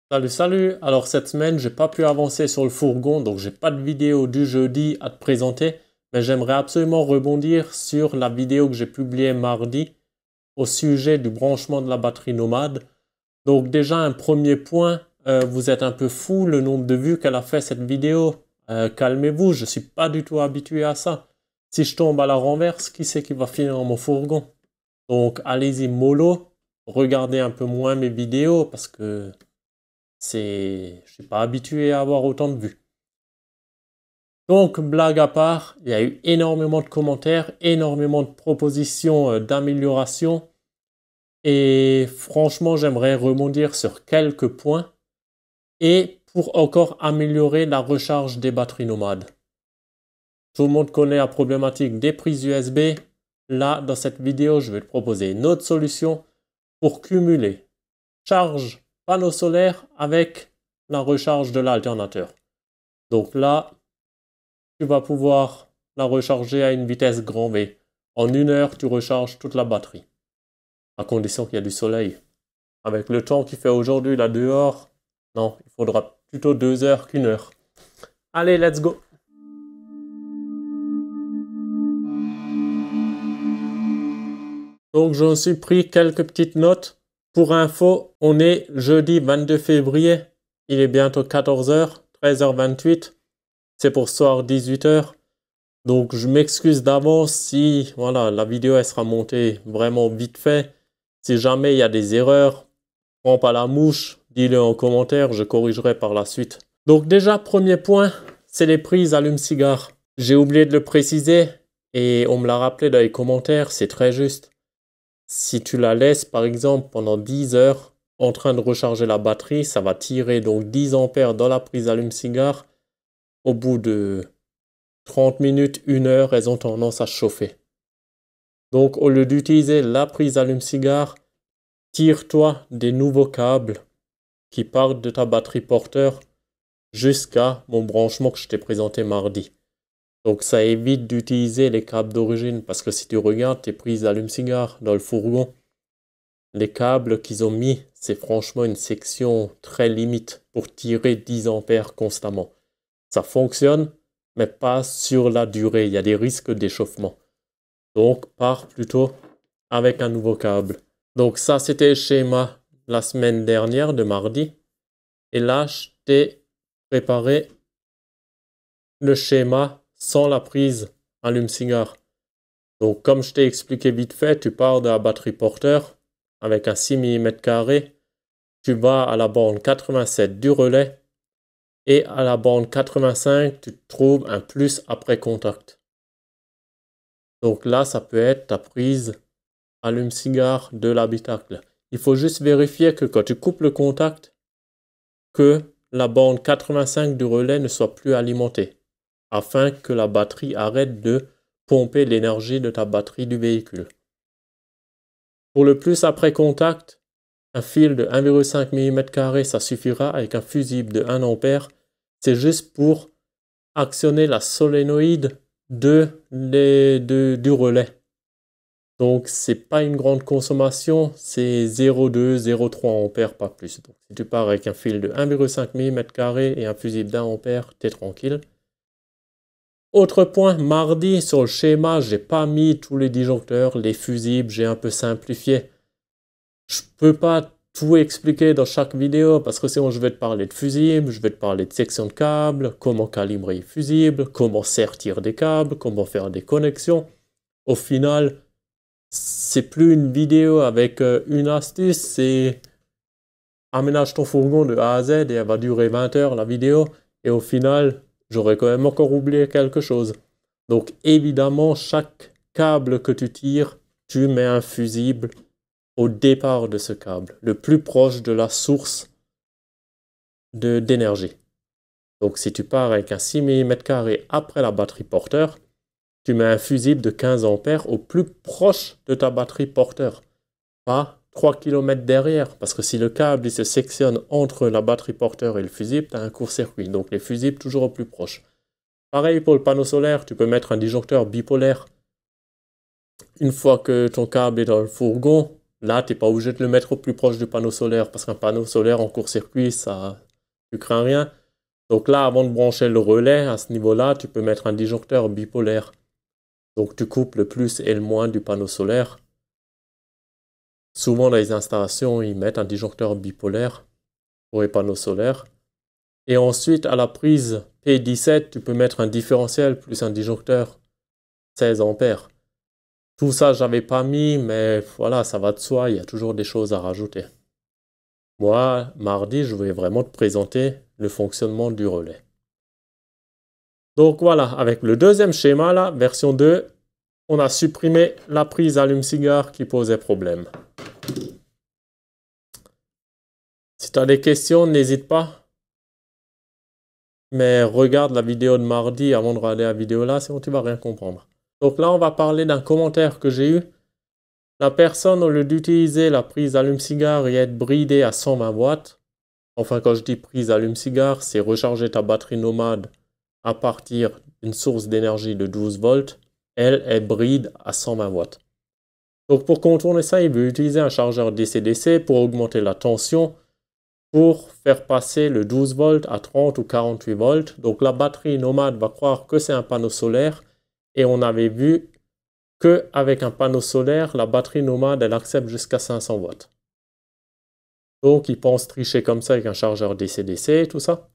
Salut, salut! Alors cette semaine, j'ai pas pu avancer sur le fourgon, donc j'ai pas de vidéo du jeudi à te présenter, mais j'aimerais absolument rebondir sur la vidéo que j'ai publiée mardi au sujet du branchement de la batterie nomade. Donc déjà un premier point, vous êtes un peu fou le nombre de vues qu'elle a fait cette vidéo. Calmez-vous, je suis pas du tout habitué à ça. Si je tombe à la renverse, qui c'est qui va finir dans mon fourgon? Donc allez-y mollo, regardez un peu moins mes vidéos parce que je suis pas habitué à avoir autant de vues. Donc, blague à part, il y a eu énormément de commentaires, énormément de propositions d'amélioration. Et franchement, j'aimerais rebondir sur quelques points. Et pour encore améliorer la recharge des batteries nomades. Tout le monde connaît la problématique des prises USB. Là, dans cette vidéo, je vais te proposer une autre solution pour cumuler charge panneau solaire avec la recharge de l'alternateur. Donc là, tu vas pouvoir la recharger à une vitesse grand V. En 1 heure, tu recharges toute la batterie. À condition qu'il y ait du soleil. Avec le temps qu'il fait aujourd'hui là dehors, non, il faudra plutôt 2 heures qu'1 heure. Allez, let's go! Donc, j'en suis pris quelques petites notes. Pour info, on est jeudi 22 février. Il est bientôt 14h, 13h28. C'est pour ce soir 18h. Donc je m'excuse d'avance si voilà, la vidéo elle sera montée vraiment vite fait. Si jamais il y a des erreurs, prends pas la mouche, dis-le en commentaire, je corrigerai par la suite. Donc déjà, premier point, c'est les prises allume-cigare. J'ai oublié de le préciser et on me l'a rappelé dans les commentaires, c'est très juste. Si tu la laisses par exemple pendant 10 heures en train de recharger la batterie, ça va tirer donc 10 ampères dans la prise allume-cigare. Au bout de 30 minutes, 1 heure, elles ont tendance à chauffer. Donc au lieu d'utiliser la prise allume-cigare, tire-toi des nouveaux câbles qui partent de ta batterie porteur jusqu'à mon branchement que je t'ai présenté mardi. Donc ça évite d'utiliser les câbles d'origine parce que si tu regardes tes prises allume-cigare dans le fourgon, les câbles qu'ils ont mis, c'est franchement une section très limite pour tirer 10 ampères constamment. Ça fonctionne, mais pas sur la durée. Il y a des risques d'échauffement. Donc, pars plutôt avec un nouveau câble. Donc ça, c'était le schéma la semaine dernière, de mardi. Et là, je t'ai préparé le schéma sans la prise allume-cigare. Donc, comme je t'ai expliqué vite fait, tu pars de la batterie porteur avec un 6 mm². Tu vas à la borne 87 du relais. Et à la borne 85, tu trouves un plus après contact. Donc là, ça peut être ta prise allume-cigare de l'habitacle. Il faut juste vérifier que quand tu coupes le contact, que la borne 85 du relais ne soit plus alimentée, afin que la batterie arrête de pomper l'énergie de ta batterie du véhicule. Pour le plus après contact, un fil de 1,5 mm², ça suffira avec un fusible de 1 A. C'est juste pour actionner la solénoïde du relais. Donc, c'est pas une grande consommation, c'est 0,2, 0,3 ampères, pas plus. Donc, si tu pars avec un fil de 1,5 mm² et un fusible d'1 ampère, t'es tranquille. Autre point, mardi, sur le schéma, j'ai pas mis tous les disjoncteurs, les fusibles, j'ai un peu simplifié. Je peux pas tout expliquer dans chaque vidéo parce que sinon je vais te parler de fusibles, je vais te parler de section de câbles, comment calibrer les fusibles, comment sertir des câbles, comment faire des connexions. Au final, c'est plus une vidéo avec une astuce, c'est aménage ton fourgon de A à Z et elle va durer 20 heures la vidéo. Et au final, j'aurais quand même encore oublié quelque chose. Donc évidemment, chaque câble que tu tires, tu mets un fusible au départ de ce câble, le plus proche de la source d'énergie. Donc si tu pars avec un 6 mm² après la batterie porteur, tu mets un fusible de 15 ampères au plus proche de ta batterie porteur, pas 3 km derrière, parce que si le câble il se sectionne entre la batterie porteur et le fusible, tu as un court-circuit, donc les fusibles toujours au plus proche. Pareil pour le panneau solaire, tu peux mettre un disjoncteur bipolaire. Une fois que ton câble est dans le fourgon, Là, tu n'es pas obligé de le mettre au plus proche du panneau solaire parce qu'un panneau solaire en court-circuit, ça, tu crains rien. Donc là, avant de brancher le relais, à ce niveau-là, tu peux mettre un disjoncteur bipolaire. Donc tu coupes le plus et le moins du panneau solaire. Souvent dans les installations, ils mettent un disjoncteur bipolaire pour les panneaux solaires. Et ensuite, à la prise P17, tu peux mettre un différentiel plus un disjoncteur 16 ampères. Tout ça, j'avais pas mis, mais voilà, ça va de soi, il y a toujours des choses à rajouter. Moi, mardi, je vais vraiment te présenter le fonctionnement du relais. Donc voilà, avec le deuxième schéma, là, version 2, on a supprimé la prise allume-cigare qui posait problème. Si tu as des questions, n'hésite pas. Mais regarde la vidéo de mardi avant de regarder la vidéo là, sinon tu vas rien comprendre. Donc là, on va parler d'un commentaire que j'ai eu. La personne, au lieu d'utiliser la prise allume-cigare et être bridée à 120 watts, enfin quand je dis prise allume-cigare, c'est recharger ta batterie nomade à partir d'une source d'énergie de 12 volts, elle est bride à 120 watts. Donc pour contourner ça, il veut utiliser un chargeur DC-DC pour augmenter la tension, pour faire passer le 12 volts à 30 ou 48 volts. Donc la batterie nomade va croire que c'est un panneau solaire et on avait vu qu'avec un panneau solaire, la batterie nomade, elle accepte jusqu'à 500 watts. Donc il pense tricher comme ça avec un chargeur DC-DC et tout ça.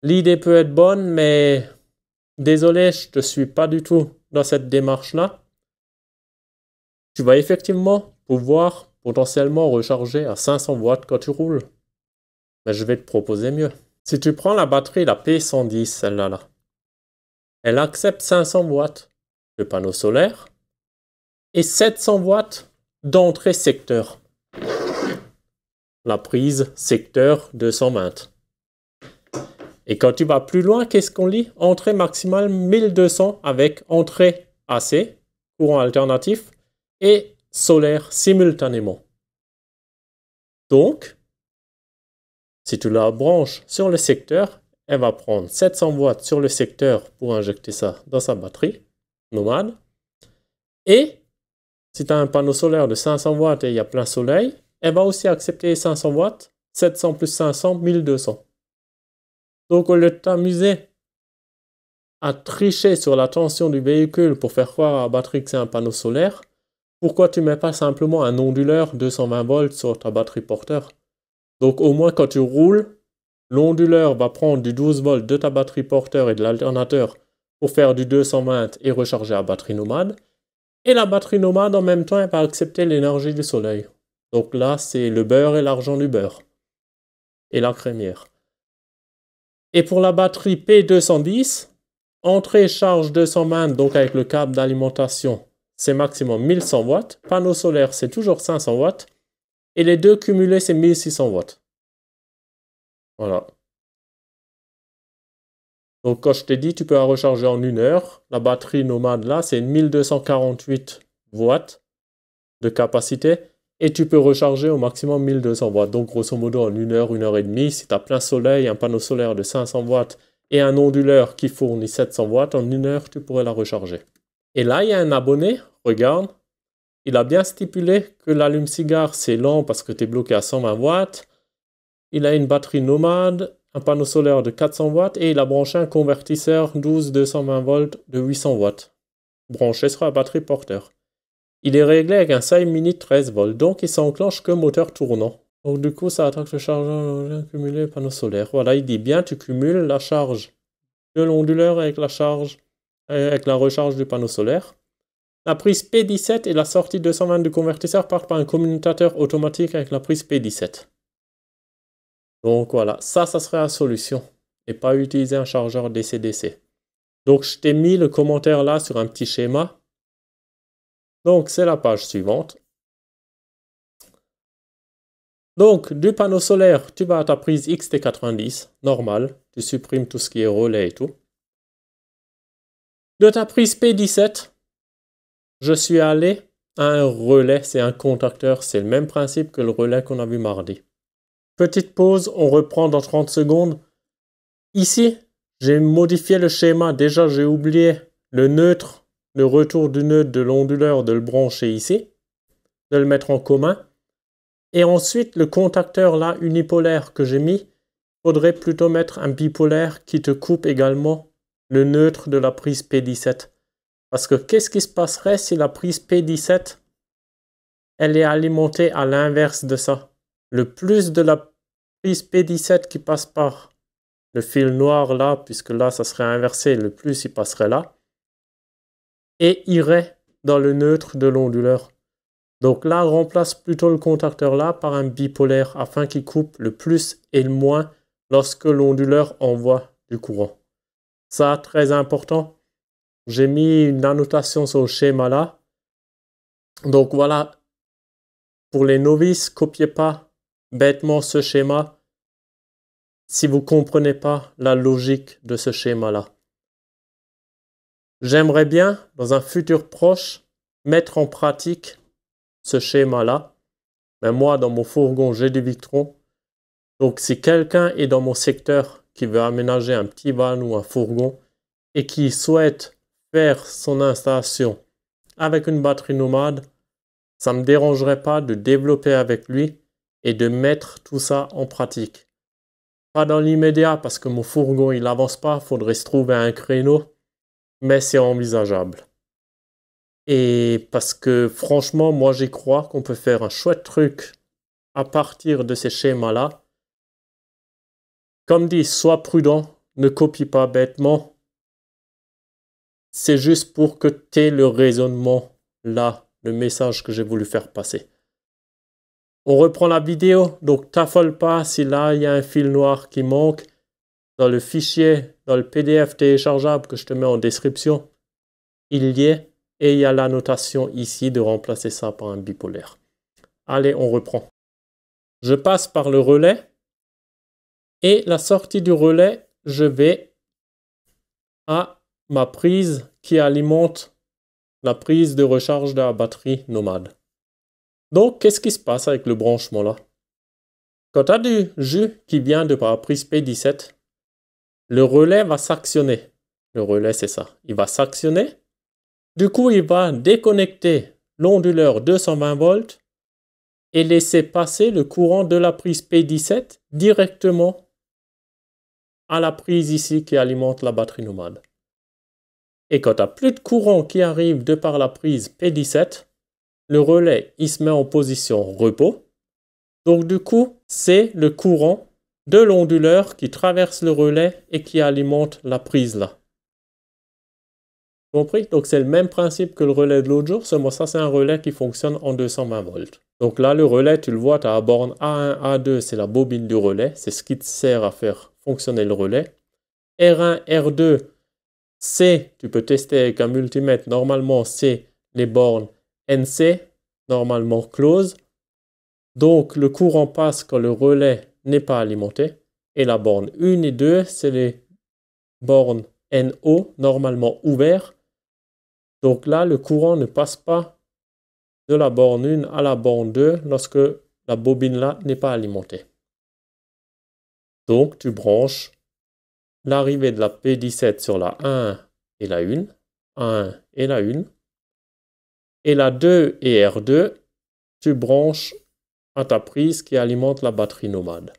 L'idée peut être bonne, mais désolé, je ne te suis pas du tout dans cette démarche-là. Tu vas effectivement pouvoir potentiellement recharger à 500 watts quand tu roules. Mais je vais te proposer mieux. Si tu prends la batterie, la P110, celle-là, là, elle accepte 500 watts de panneau solaire et 700 watts d'entrée secteur. La prise secteur 220. Et quand tu vas plus loin, qu'est-ce qu'on lit? Entrée maximale 1200 avec entrée AC, courant alternatif, et solaire simultanément. Donc, si tu la branches sur le secteur, elle va prendre 700 watts sur le secteur pour injecter ça dans sa batterie nomade. Et si tu as un panneau solaire de 500 watts et il y a plein soleil, elle va aussi accepter 500 watts, 700 plus 500, 1200. Donc au lieu de t'amuser à tricher sur la tension du véhicule pour faire croire à la batterie que c'est un panneau solaire, pourquoi tu ne mets pas simplement un onduleur 220 volts sur ta batterie porteur? Donc au moins quand tu roules, l'onduleur va prendre du 12 volts de ta batterie porteur et de l'alternateur pour faire du 220 et recharger la batterie nomade. Et la batterie nomade en même temps, elle va accepter l'énergie du soleil. Donc là, c'est le beurre et l'argent du beurre. Et la crémière. Et pour la batterie P210, entrée charge 220, donc avec le câble d'alimentation, c'est maximum 1100 watts. Panneau solaire, c'est toujours 500 watts. Et les deux cumulés, c'est 1600 watts. Voilà. Donc quand je t'ai dit, tu peux la recharger en 1 heure. La batterie nomade là, c'est 1248 watts de capacité. Et tu peux recharger au maximum 1200 watts. Donc grosso modo en 1 heure, 1 heure et demie, si tu as plein soleil, un panneau solaire de 500 watts et un onduleur qui fournit 700 watts, en 1 heure, tu pourrais la recharger. Et là, il y a un abonné, regarde, il a bien stipulé que l'allume-cigare, c'est lent parce que tu es bloqué à 120 watts. Il a une batterie nomade, un panneau solaire de 400 watts et il a branché un convertisseur 12-220 volts de 800 watts, branché sur la batterie porteur. Il est réglé avec un SAI Mini 13 volts, donc il s'enclenche que moteur tournant. Donc du coup, ça attaque le chargeur cumulé panneau solaire. Voilà, il dit bien, tu cumules la charge de l'onduleur avec la recharge du panneau solaire. La prise P17 et la sortie 220 du convertisseur partent par un commutateur automatique avec la prise P17. Donc voilà, ça serait la solution. Et pas utiliser un chargeur DC-DC. Donc je t'ai mis le commentaire là sur un petit schéma. Donc c'est la page suivante. Donc du panneau solaire, tu vas à ta prise XT90, normal. Tu supprimes tout ce qui est relais et tout. De ta prise P17, je suis allé à un relais, c'est un contacteur. C'est le même principe que le relais qu'on a vu mardi. Petite pause, on reprend dans 30 secondes. Ici, j'ai modifié le schéma. Déjà, j'ai oublié le neutre, le retour du neutre de l'onduleur, de le brancher ici, de le mettre en commun. Et ensuite, le contacteur là, unipolaire que j'ai mis, faudrait plutôt mettre un bipolaire qui te coupe également le neutre de la prise P17. Parce que qu'est-ce qui se passerait si la prise P17, elle est alimentée à l'inverse de ça? Le plus de la prise P17 qui passe par le fil noir là, puisque là ça serait inversé, le plus il passerait là, et irait dans le neutre de l'onduleur. Donc là, remplace plutôt le contacteur là par un bipolaire afin qu'il coupe le plus et le moins lorsque l'onduleur envoie du courant. Ça, très important. J'ai mis une annotation sur le schéma là. Donc voilà, pour les novices, copiez pas bêtement ce schéma si vous ne comprenez pas la logique de ce schéma-là. J'aimerais bien, dans un futur proche, mettre en pratique ce schéma-là. Mais moi, dans mon fourgon, j'ai du Victron. Donc si quelqu'un est dans mon secteur qui veut aménager un petit van ou un fourgon et qui souhaite faire son installation avec une batterie nomade, ça ne me dérangerait pas de développer avec lui et de mettre tout ça en pratique. Pas dans l'immédiat parce que mon fourgon il n'avance pas, il faudrait se trouver un créneau, mais c'est envisageable. Et parce que franchement, moi j'y crois qu'on peut faire un chouette truc à partir de ces schémas-là. Comme dit, sois prudent, ne copie pas bêtement. C'est juste pour que tu aies le raisonnement là, le message que j'ai voulu faire passer. On reprend la vidéo, donc t'affole pas si là il y a un fil noir qui manque. Dans le fichier, dans le PDF téléchargeable que je te mets en description, il y est et il y a la notation ici de remplacer ça par un bipolaire. Allez, on reprend. Je passe par le relais et la sortie du relais, je vais à ma prise qui alimente la prise de recharge de la batterie nomade. Donc, qu'est-ce qui se passe avec le branchement là? Quand tu as du jus qui vient de la prise P17, le relais va s'actionner. Le relais, c'est ça. Il va s'actionner. Du coup, il va déconnecter l'onduleur 220 volts et laisser passer le courant de la prise P17 directement à la prise ici qui alimente la batterie nomade. Et quand tu n'as plus de courant qui arrive de par la prise P17, le relais il se met en position repos. Donc du coup, c'est le courant de l'onduleur qui traverse le relais et qui alimente la prise là. Compris? Donc c'est le même principe que le relais de l'autre jour, seulement ça c'est un relais qui fonctionne en 220 volts. Donc là le relais, tu le vois, tu as la borne A1, A2, c'est la bobine du relais, c'est ce qui te sert à faire fonctionner le relais. R1, R2, c'est, tu peux tester avec un multimètre, normalement c'est les bornes NC, normalement close. Donc le courant passe quand le relais n'est pas alimenté. Et la borne 1 et 2, c'est les bornes NO, normalement ouvertes. Donc là, le courant ne passe pas de la borne 1 à la borne 2 lorsque la bobine là n'est pas alimentée. Donc tu branches l'arrivée de la P17 sur la 1 et la 1, 1 et la 1. Et la 2 et R2, tu branches à ta prise qui alimente la batterie nomade.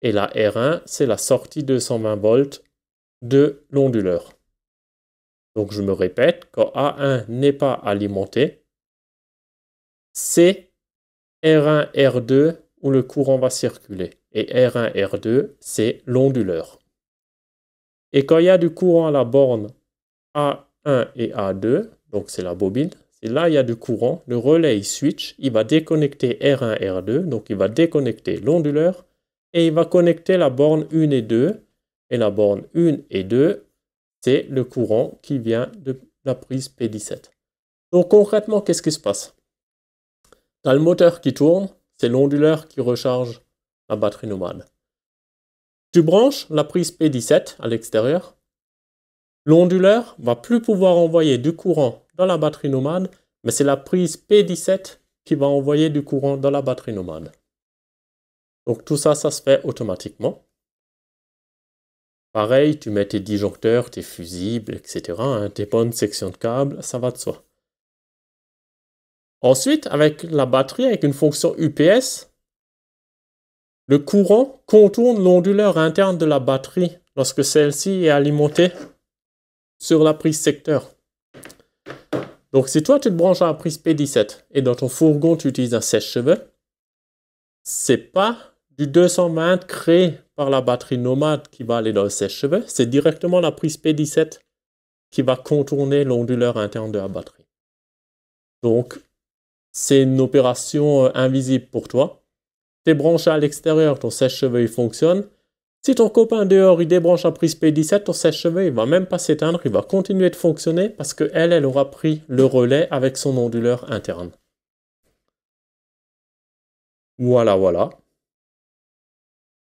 Et la R1, c'est la sortie 220 volts de l'onduleur. Donc je me répète, quand A1 n'est pas alimenté, c'est R1, R2 où le courant va circuler. Et R1, R2, c'est l'onduleur. Et quand il y a du courant à la borne A1 et A2, donc c'est la bobine, et là il y a du courant, le relais il switch, il va déconnecter R1, R2, donc il va déconnecter l'onduleur, et il va connecter la borne 1 et 2, et la borne 1 et 2, c'est le courant qui vient de la prise P17. Donc concrètement, qu'est-ce qui se passe? Tu as le moteur qui tourne, c'est l'onduleur qui recharge la batterie nomade. Tu branches la prise P17 à l'extérieur. L'onduleur va plus pouvoir envoyer du courant dans la batterie nomade, mais c'est la prise P17 qui va envoyer du courant dans la batterie nomade. Donc tout ça, ça se fait automatiquement. Pareil, tu mets tes disjoncteurs, tes fusibles, etc. Tes bonnes sections de câbles, ça va de soi. Ensuite, avec la batterie, avec une fonction UPS, le courant contourne l'onduleur interne de la batterie lorsque celle-ci est alimentée sur la prise secteur. Donc si toi tu te branches à la prise P17 et dans ton fourgon tu utilises un sèche-cheveux, c'est pas du 220 créé par la batterie Nomad qui va aller dans le sèche-cheveux, c'est directement la prise P17 qui va contourner l'onduleur interne de la batterie. Donc c'est une opération invisible pour toi. Tu es branché à l'extérieur, ton sèche-cheveux il fonctionne. Si ton copain dehors il débranche la prise P17, ton sèche-cheveux il va même pas s'éteindre, il va continuer de fonctionner parce qu'elle aura pris le relais avec son onduleur interne. Voilà, voilà.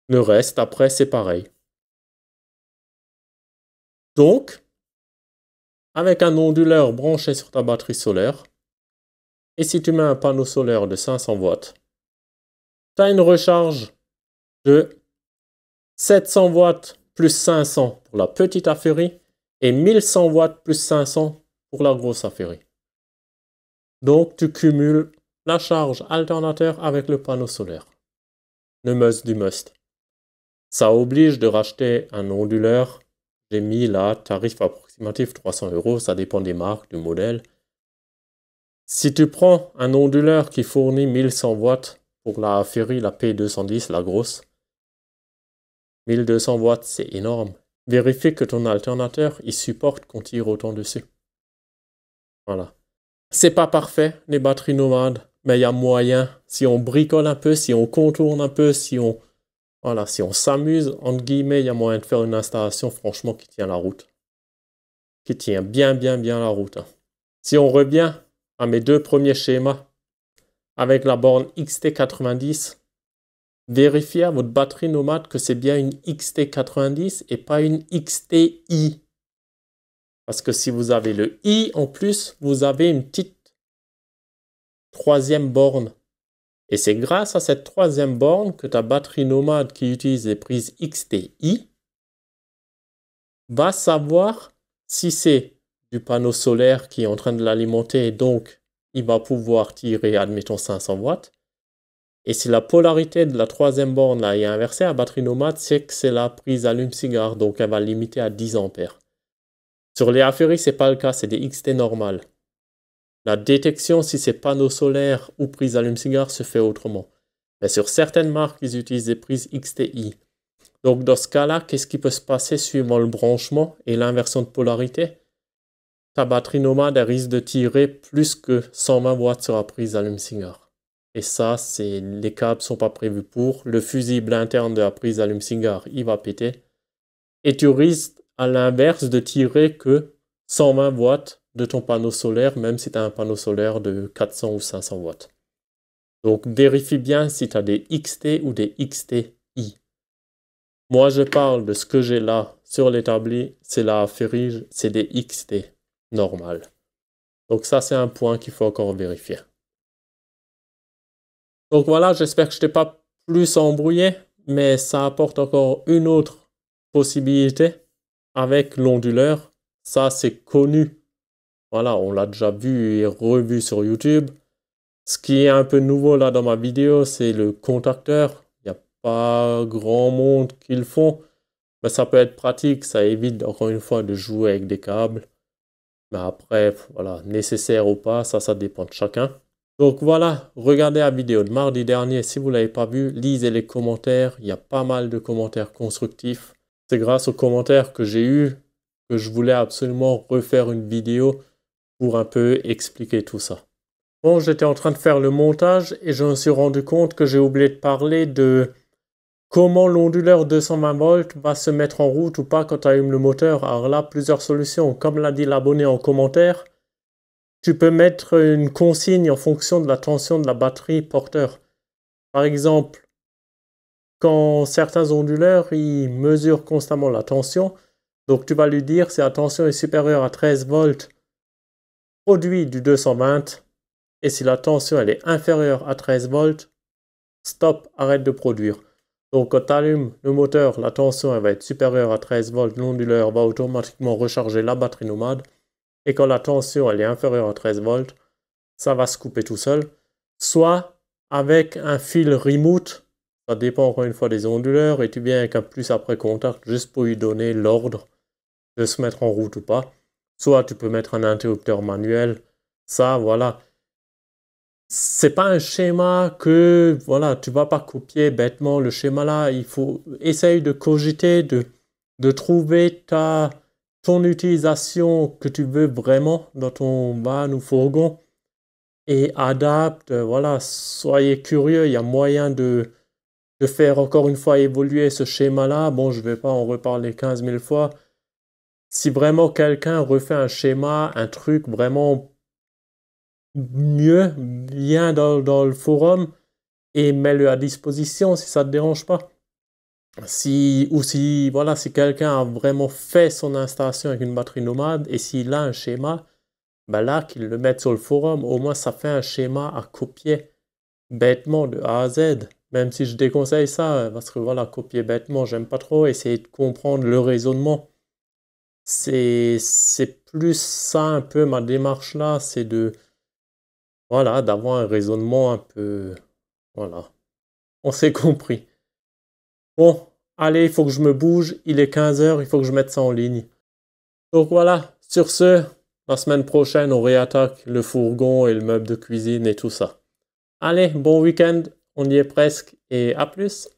Le reste après c'est pareil. Donc, avec un onduleur branché sur ta batterie solaire, et si tu mets un panneau solaire de 500 watts, tu as une recharge de 700 watts plus 500 pour la petite affaire et 1100 watts plus 500 pour la grosse affaire. Donc tu cumules la charge alternateur avec le panneau solaire. Le must du must. Ça oblige de racheter un onduleur. J'ai mis là tarif approximatif 300 €, ça dépend des marques, du modèle. Si tu prends un onduleur qui fournit 1100 watts pour la Ferry, la P210, la grosse, 1200 watts, c'est énorme. Vérifie que ton alternateur, il supporte qu'on tire autant dessus. Voilà. C'est pas parfait, les batteries nomades, mais il y a moyen. Si on bricole un peu, si on contourne un peu, si on s'amuse, entre guillemets, il y a moyen de faire une installation, franchement, qui tient la route. Qui tient bien la route. Si on revient à mes deux premiers schémas, avec la borne XT90, vérifiez à votre batterie nomade que c'est bien une XT90 et pas une XTI. Parce que si vous avez le I en plus, vous avez une petite troisième borne. Et c'est grâce à cette troisième borne que ta batterie nomade qui utilise les prises XTI va savoir si c'est du panneau solaire qui est en train de l'alimenter et donc il va pouvoir tirer, admettons, 500 watts. Et si la polarité de la troisième borne là est inversée, la batterie nomade, c'est que c'est la prise allume-cigare, donc elle va limiter à 10 ampères. Sur les Aferi, ce n'est pas le cas, c'est des XT normales. La détection, si c'est panneau solaire ou prise allume-cigare, se fait autrement. Mais sur certaines marques, ils utilisent des prises XTI. Donc dans ce cas-là, qu'est-ce qui peut se passer suivant le branchement et l'inversion de polarité? Ta batterie nomade, elle risque de tirer plus que 120 watts sur la prise allume-cigare. Et ça, les câbles ne sont pas prévus pour. Le fusible interne de la prise allume-cigare, il va péter. Et tu risques à l'inverse de tirer que 120 watts de ton panneau solaire, même si tu as un panneau solaire de 400 ou 500 watts. Donc vérifie bien si tu as des XT ou des XTI. Moi, je parle de ce que j'ai là sur l'établi, c'est la Ferrige, c'est des XT normales. Donc ça, c'est un point qu'il faut encore vérifier. Donc voilà, j'espère que je t'ai pas plus embrouillé, mais ça apporte encore une autre possibilité avec l'onduleur. Ça, c'est connu. Voilà, on l'a déjà vu et revu sur YouTube. Ce qui est un peu nouveau là dans ma vidéo, c'est le contacteur. Il n'y a pas grand monde qui le font. Mais ça peut être pratique, ça évite encore une fois de jouer avec des câbles. Mais après, voilà, nécessaire ou pas, ça dépend de chacun. Donc voilà, regardez la vidéo de mardi dernier. Si vous ne l'avez pas vue, lisez les commentaires. Il y a pas mal de commentaires constructifs. C'est grâce aux commentaires que j'ai eus que je voulais absolument refaire une vidéo pour un peu expliquer tout ça. Bon, j'étais en train de faire le montage et je me suis rendu compte que j'ai oublié de parler de comment l'onduleur 220 volts va se mettre en route ou pas quand tu allumes le moteur. Alors là, plusieurs solutions. Comme l'a dit l'abonné en commentaire, tu peux mettre une consigne en fonction de la tension de la batterie porteur. Par exemple, quand certains onduleurs, ils mesurent constamment la tension, donc tu vas lui dire si la tension est supérieure à 13 volts, produit du 220, et si la tension elle est inférieure à 13 volts, stop, arrête de produire. Donc quand tu allumes le moteur, la tension elle va être supérieure à 13 volts, l'onduleur va automatiquement recharger la batterie nomade. Et quand la tension elle est inférieure à 13 volts, ça va se couper tout seul. Soit avec un fil remote, ça dépend encore une fois des onduleurs, et tu viens avec un plus après contact juste pour lui donner l'ordre de se mettre en route ou pas. Soit tu peux mettre un interrupteur manuel. Ça, voilà. C'est pas un schéma que, voilà, tu vas pas copier bêtement le schéma là. Il faut essayer de cogiter, de trouver ton utilisation que tu veux vraiment dans ton van ou fourgon et adapte. Voilà, soyez curieux. Il y a moyen de faire encore une fois évoluer ce schéma-là. Bon, je vais pas en reparler 15 000 fois. Si vraiment quelqu'un refait un schéma, un truc vraiment mieux, viens dans le forum et mets-le à disposition si ça ne te dérange pas. Si quelqu'un a vraiment fait son installation avec une batterie nomade et s'il a un schéma, ben là, qu'il le mette sur le forum, au moins ça fait un schéma à copier bêtement de A à Z. Même si je déconseille ça, parce que voilà, copier bêtement, j'aime pas trop, essayer de comprendre le raisonnement. C'est plus ça un peu ma démarche là, c'est d'avoir un raisonnement un peu, voilà. On s'est compris. Bon, allez, il faut que je me bouge, il est 15h, il faut que je mette ça en ligne. Donc voilà, sur ce, la semaine prochaine, on réattaque le fourgon et le meuble de cuisine et tout ça. Allez, bon week-end, on y est presque et à plus.